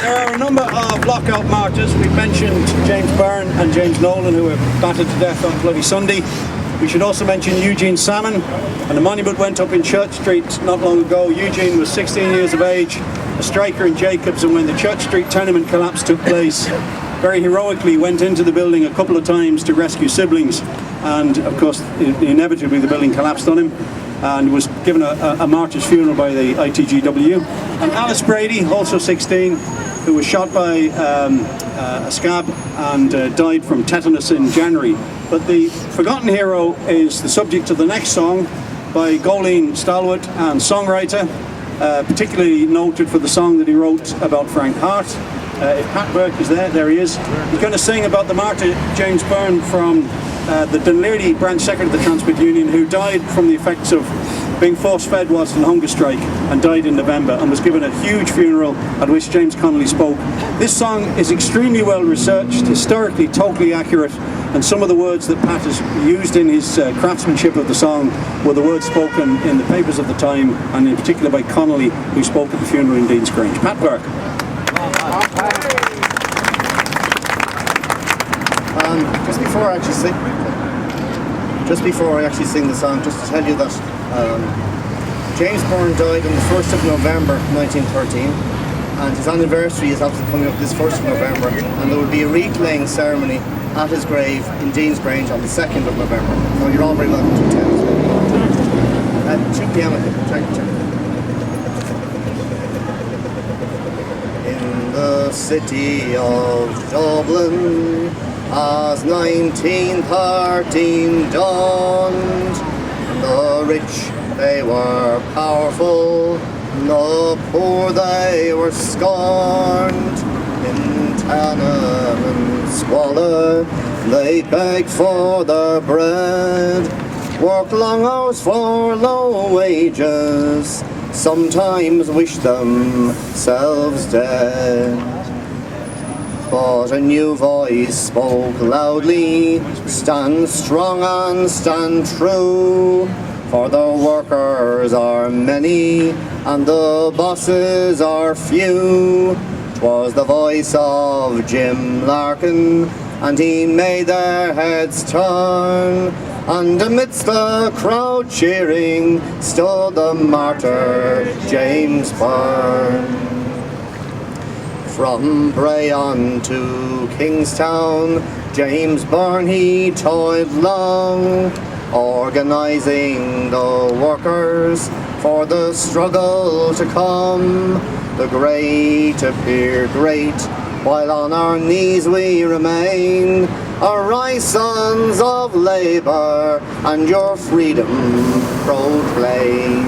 There are a number of lockout martyrs. We've mentioned James Byrne and James Nolan, who were battered to death on Bloody Sunday. We should also mention Eugene Salmon, and a monument went up in Church Street not long ago. Eugene was 16 years of age, a striker in Jacobs, and when the Church Street tenement collapse took place, very heroically went into the building a couple of times to rescue siblings, and of course inevitably the building collapsed on him and was given a martyr's funeral by the ITGWU. And Alice Brady, also 16, who was shot by a scab and died from tetanus in January. But the forgotten hero is the subject of the next song by Golene Stalwood, and songwriter, particularly noted for the song that he wrote about Frank Hart. If Pat Burke is there he is. He's going to sing about the martyr James Byrne from the Dún Laoghaire branch secretary of the Transport Union, who died from the effects of being force-fed whilst on hunger strike and died in November, and was given a huge funeral at which James Connolly spoke. This song is extremely well researched, historically totally accurate, and some of the words that Pat has used in his craftsmanship of the song were the words spoken in the papers of the time, and in particular by Connolly, who spoke at the funeral in Dean's Grange. Pat Burke. Just before I actually sing the song, just to tell you that James Byrne died on the 1st of November 1913, and his anniversary is obviously coming up this 1st of November, and there will be a wreath-laying ceremony at his grave in Dean's Grange on the 2nd of November. So you're all very welcome to attend. At 2 p.m. I think. Check. In the city of Dublin, as 1913 dawned, the rich they were powerful, the poor they were scorned. In tenement squalor they begged for their bread, worked long hours for low wages, sometimes wished themselves dead. But a new voice spoke loudly, stand strong and stand true, for the workers are many and the bosses are few. 'Twas the voice of Jim Larkin, and he made their heads turn, and amidst the crowd cheering stood the martyr James Byrne. From Bray on to Kingstown, James Byrne he toiled long, organising the workers for the struggle to come. The great appear great, while on our knees we remain. Arise, sons of labour, and your freedom proclaim.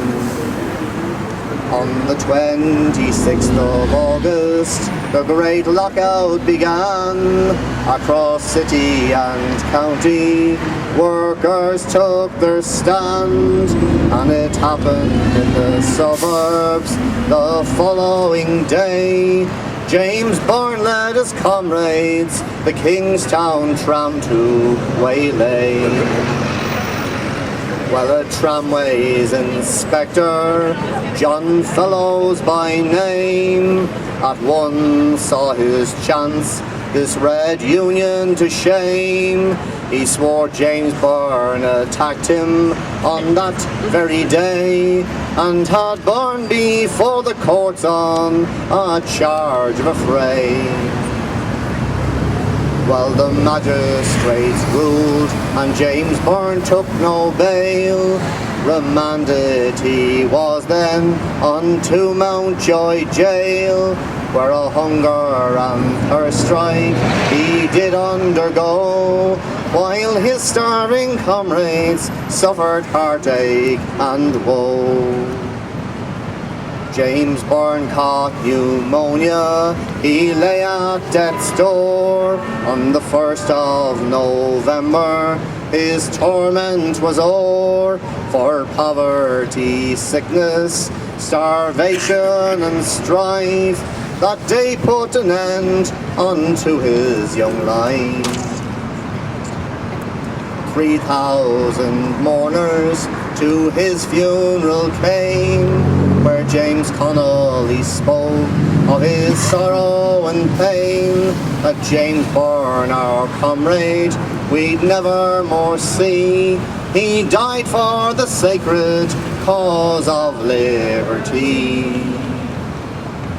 On the 26th of August, the Great Lockout began. Across city and county, workers took their stand, and it happened in the suburbs the following day. James Byrne led his comrades the Kingstown tram to waylay. Well, a tramways inspector, John Fellows by name, at once saw his chance, this Red Union to shame. He swore James Byrne attacked him on that very day, and had Byrne before the courts on a charge of affray. Well, the magistrates ruled, and James Byrne took no bail. Remanded he was then unto Mountjoy jail, where a hunger and thirst strike he did undergo, while his starving comrades suffered heartache and woe. James Byrne caught pneumonia, he lay at death's door. On the 1st of November, his torment was o'er, for poverty, sickness, starvation and strife, that day put an end unto his young life. 3,000 mourners to his funeral came, where James Connolly spoke of his sorrow and pain, that James Byrne, our comrade, we'd never more see. He died for the sacred cause of liberty.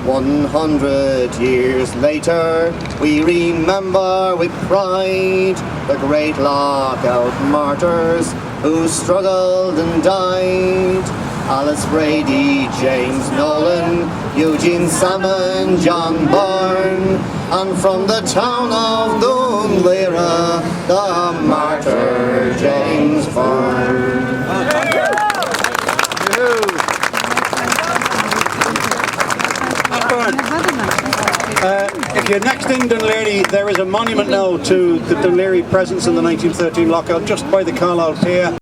100 years later, we remember with pride the Great Lockout martyrs who struggled and died. Alice Brady, James Nolan, Eugene Salmon, John Byrne, and from the town of Dún Laoghaire, the martyr James Byrne. If you're next in Dún Laoghaire, there is a monument now to the Dún Laoghaire presence in the 1913 lockout just by the Carlisle Pier.